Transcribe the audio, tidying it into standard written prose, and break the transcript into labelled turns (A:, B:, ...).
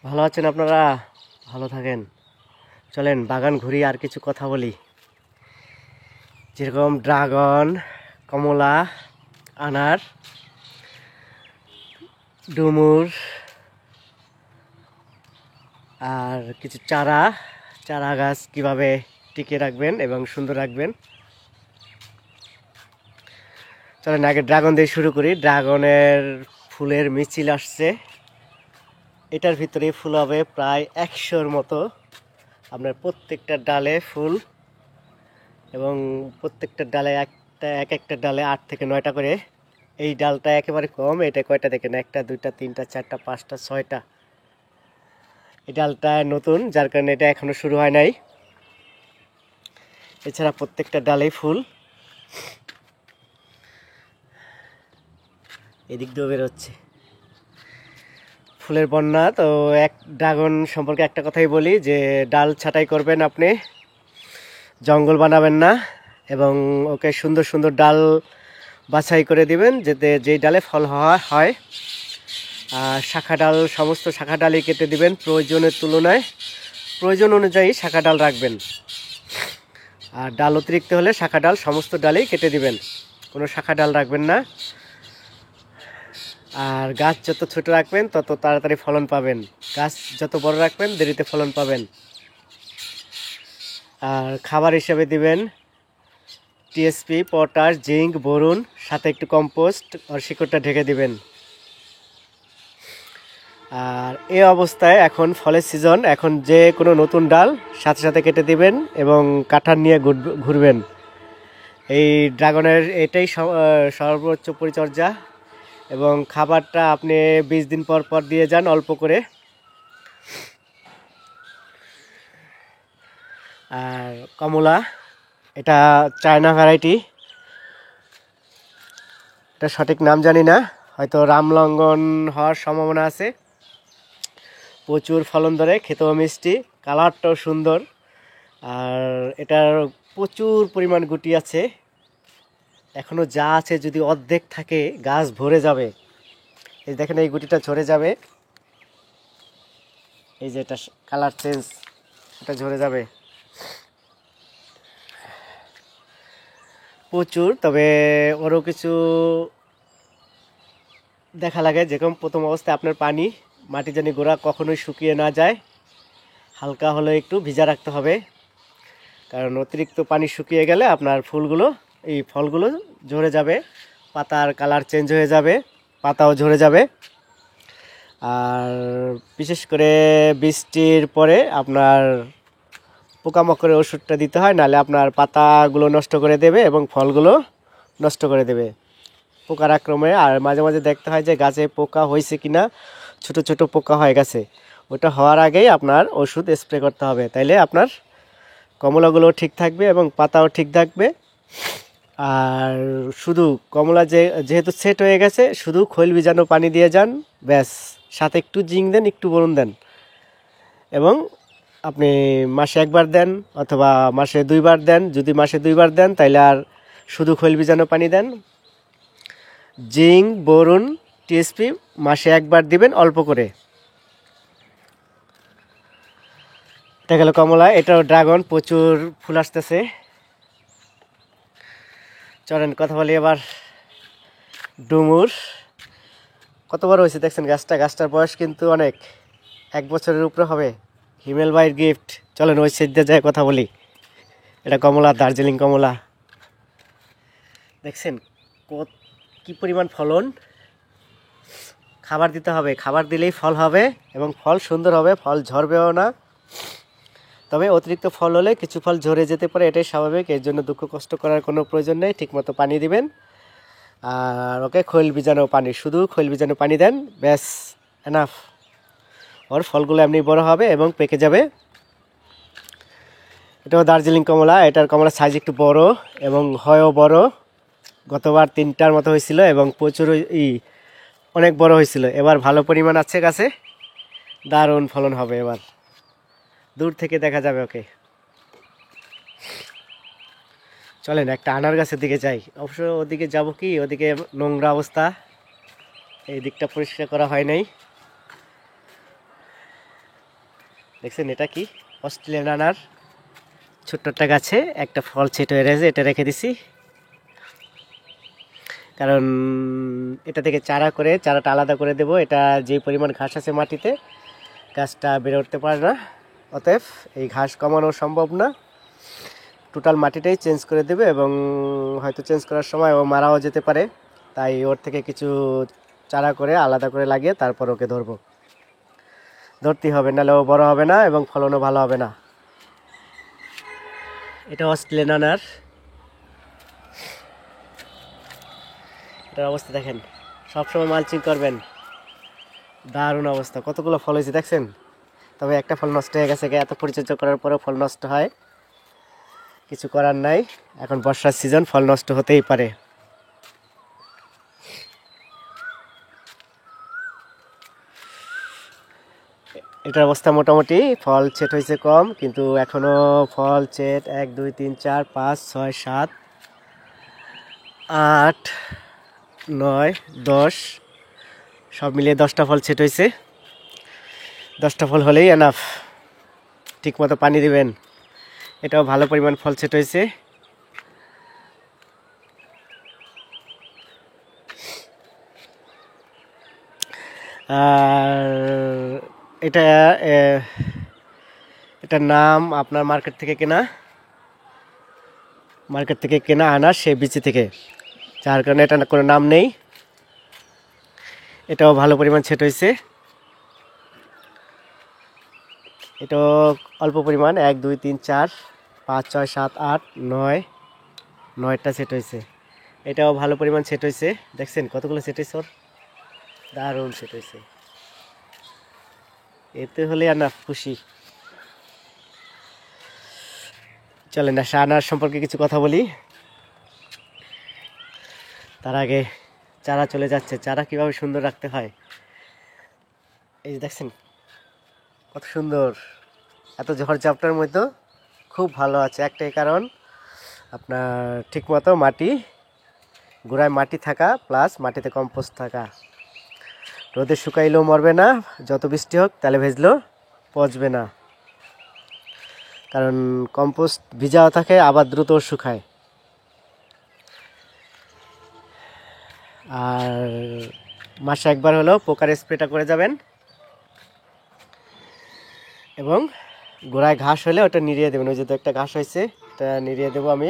A: ভালো আছেন আপনারা? ভালো থাকেন। চলেন বাগান ঘুরি আর কিছু কথা বলি। যেরকম ড্রাগন, কমলা, আনার, ডুমুর আর কিছু চারা গাছ কিভাবে টিকিয়ে রাখবেন এবং সুন্দর রাখবেন। চলেন আগে ড্রাগন দিয়ে শুরু করি। ড্রাগনের ফুলের মিছিল আসছে। এটার ভিতরে ফুল হবে প্রায় 100-র মতো। আপনার প্রত্যেকটা ডালে ফুল এবং প্রত্যেকটা ডালে এক একটা ডালে 8 থেকে 9টা করে। এই ডালটা একেবারে কম। এটা কয়টা দেখেন, 1টা 2টা 3টা 4টা 5টা 6টা। এই ডালটা নতুন, যার কারণে এটা এখনো শুরু হয় নাই। এছাড়া প্রত্যেকটা ডালেই ফুল। এদিক দিয়েও বেরোচ্ছে ফুলের বন্যা। তো এক ড্রাগন সম্পর্কে একটা কথাই বলি, যে ডাল ছাঁটাই করবেন আপনি, জঙ্গল বানাবেন না এবং ওকে সুন্দর সুন্দর ডাল বাছাই করে দিবেন, যাতে যেই ডালে ফল হয়। আর শাখা ডাল, সমস্ত শাখা ডালই কেটে দিবেন প্রয়োজনের তুলনায়। প্রয়োজন অনুযায়ী শাখা ডাল রাখবেন। আর ডাল অতিরিক্ত হলে শাখা ডাল সমস্ত ডালেই কেটে দিবেন, কোনো শাখা ডাল রাখবেন না। আর গাছ যত ছোট রাখবেন তত তাড়াতাড়ি ফলন পাবেন, গাছ যত বড় রাখবেন দেরিতে ফলন পাবেন। আর খাবার হিসেবে দিবেন টিএসপি, পটাশ, জিঙ্ক, বোরন, সাথে একটু কম্পোস্ট আর শিকড়টা ঢেকে দিবেন। আর এই অবস্থায় এখন ফলের সিজন, এখন যে কোনো নতুন ডাল সাথে সাথে কেটে দিবেন এবং কাঁঠাল নিয়ে ঘুরবেন। এই ড্রাগনের এটাই সর্বোচ্চ পরিচর্যা। এবং খাবারটা আপনি 20 দিন পর পর দিয়ে যান অল্প করে। আর কমলা, এটা চায়না ভ্যারাইটি, এটা সঠিক নাম জানি না, হয়তো রামলঙ্গন হওয়ার সম্ভাবনা আছে। প্রচুর ফলন ধরে, খেতেও মিষ্টি, কালারটাও সুন্দর। আর এটার প্রচুর পরিমাণ গুটি আছে। এখনো যা আছে যদি অর্ধেক থাকে গাছ ভরে যাবে। এই দেখেন, এই গুটিটা ঝরে যাবে, এই যে এটা কালার চেঞ্জ, এটা ঝরে যাবে প্রচুর। তবে ওরও কিছু দেখা লাগে, যেরকম প্রথম অবস্থায় আপনার পানি, মাটি যেন গোড়া কখনোই শুকিয়ে না যায়, হালকা হলে একটু ভিজা রাখতে হবে। কারণ অতিরিক্ত পানি শুকিয়ে গেলে আপনার এই ফলগুলো ঝরে যাবে, পাতার কালার চেঞ্জ হয়ে যাবে, পাতাও ঝরে যাবে। আর বিশেষ করে বৃষ্টির পরে আপনার পোকামাকড়ের ওষুধটা দিতে হয়, নাহলে আপনার পাতাগুলো নষ্ট করে দেবে এবং ফলগুলো নষ্ট করে দেবে পোকার আক্রমণে। আর মাঝে মাঝে দেখতে হয় যে গাছে পোকা হয়েছে কিনা, ছোট ছোট পোকা হয়ে গেছে, ওটা হওয়ার আগেই আপনার ওষুধ স্প্রে করতে হবে, তাইলে আপনার কমলাগুলো ঠিক থাকবে এবং পাতাও ঠিক থাকবে। আর শুধু কমলা যেহেতু সেট হয়ে গেছে, শুধু খৈল বীজাণু পানি দিয়ে যান, ব্যাস। সাথে একটু জিঙ্ক দেন, একটু বোরন দেন। এবং আপনি মাসে 1বার দেন অথবা মাসে 2বার দেন। যদি মাসে 2বার দেন তাইলে আর শুধু খৈল বীজাণু পানি দেন। জিঙ্ক, বোরন, টিএসপি মাসে 1বার দিবেন অল্প করে। এটা গেল কমলা। এটাও ড্রাগন, প্রচুর ফুল আসতেছে। চলেন কথা বলি এবার ডুমুর। কত বড় হয়েছে দেখছেন গাছটার বয়স কিন্তু অনেক, 1 বছরের উপরে হবে। হিমেল ভাইয়ের গিফট। চলেন ওই সাইডে যায় কথা বলি। এটা কমলা, দার্জিলিং কমলা। দেখছেন কি পরিমাণ ফলন। খাবার দিতে হবে, খাবার দিলেই ফল হবে এবং ফল সুন্দর হবে, ফল ঝরবেও না। তবে অতিরিক্ত ফল হলে কিছু ফল ঝরে যেতে পারে, এটাই স্বাভাবিক। এর জন্য দুঃখ কষ্ট করার কোনো প্রয়োজন নেই, ঠিকমতো পানি দিবেন। আর ওকে খৈল বীজাণু পানি, শুধু খৈল বীজাণু পানি দেন, ব্যাস, এনাফ। ওর ফলগুলো এমনি বড় হবে এবং পেকে যাবে। এটাও দার্জিলিং কমলা। এটার কমলার সাইজ একটু বড় এবং হয়ও বড়। গতবার 3টার মতো হয়েছিল এবং প্রচুর অনেক বড় হয়েছিল। এবার ভালো পরিমাণ আছে গাছে, দারুণ ফলন হবে এবার, দূর থেকে দেখা যাবে ওকে। চলেন একটা আনার গাছের দিকে যাই। অবশ্য ওদিকে যাব কি, ওদিকে নোংরা অবস্থা, এই দিকটা পরিষ্কার করা হয় নাই। দেখছেন এটা কি? অস্ট্রেলিয়ান আনার। ছোট্ট একটা গাছে একটা ফল ছেট হয়ে রয়েছে, এটা রেখে দিছি। কারণ এটা থেকে চারাটা আলাদা করে দেব। এটা যে পরিমাণ ঘাস আছে মাটিতে, গাছটা বেড়ে উঠতে পারে না, অতএব এই ঘাস কমানো সম্ভব না। টোটাল মাটিটাই চেঞ্জ করে দেবে এবং হয়তো চেঞ্জ করার সময় ও মারাও যেতে পারে। তাই ওর থেকে কিছু চারা করে আলাদা করে লাগিয়ে তারপর ওকে ধরতেই হবে, নাহলে ও বড় হবে না এবং ফলনও ভালো হবে না। এটা অস্ট্রেলিয়ান আনার। এটার অবস্থা দেখেন, সবসময় মালচিং করবেন। দারুণ অবস্থা, কতগুলো ফল হয়েছে দেখছেন। তবে একটা ফল নষ্ট হয়ে গেছে, এত পরিচর্যা করার পরেও ফল নষ্ট হয়, কিছু করার নাই। এখন বর্ষার সিজন, ফল নষ্ট হতেই পারে। এটার অবস্থা মোটামুটি, ফল ছেট হয়েছে কম, কিন্তু এখনো ফল ছেট 1 2 3 4 5 6 7 8 9 10, সব মিলিয়ে 10টা ফল ছেট হয়েছে। 10টা ফল হলেই এনাফ। ঠিক মতো পানি দিবেন। এটাও ভালো পরিমাণ ফল ছেট হয়েছে। আর এটা এটার নাম আপনার মার্কেট থেকে কেনা আনার সে বিচি থেকে, যার কারণে এটা কোনো নাম নেই। এটাও ভালো পরিমাণ ছেট হয়েছে। এটাও অল্প পরিমাণ, 1 2 3 4 5 6 7 8 9, 9টা সেট হয়েছে। এটাও ভালো পরিমাণ সেট হয়েছে। দেখছেন কতগুলো সেট হয়েছে ওর, দারুণ সেট হয়েছে। এতে হলে আর না খুশি। চলেন না শাহনাজ সম্পর্কে কিছু কথা বলি। তার আগে চারা চলে যাচ্ছে, চারা কিভাবে সুন্দর রাখতে হয়। এই যে দেখছেন কত সুন্দর, এত ঝড়ঝাপটার মধ্যে খুব ভালো আছে। একটাই কারণ, আপনার ঠিকমতো গোড়ায় মাটি থাকা, প্লাস মাটিতে কম্পোস্ট থাকা। রোদে শুকাইলেও মরবে না, যত বৃষ্টি হোক তাহলে ভেজলেও পচবে না। কারণ কম্পোস্ট ভিজাও থাকে, আবার দ্রুত শুকায়। আর মাসে একবার হলেও পোকার স্প্রেটা করে যাবেন, এবং গোড়ায় ঘাস হলে ওটা নিড়িয়ে দেবেন। ওই যে তো একটা ঘাস হয়েছে, এটা নিড়িয়ে দেবো আমি।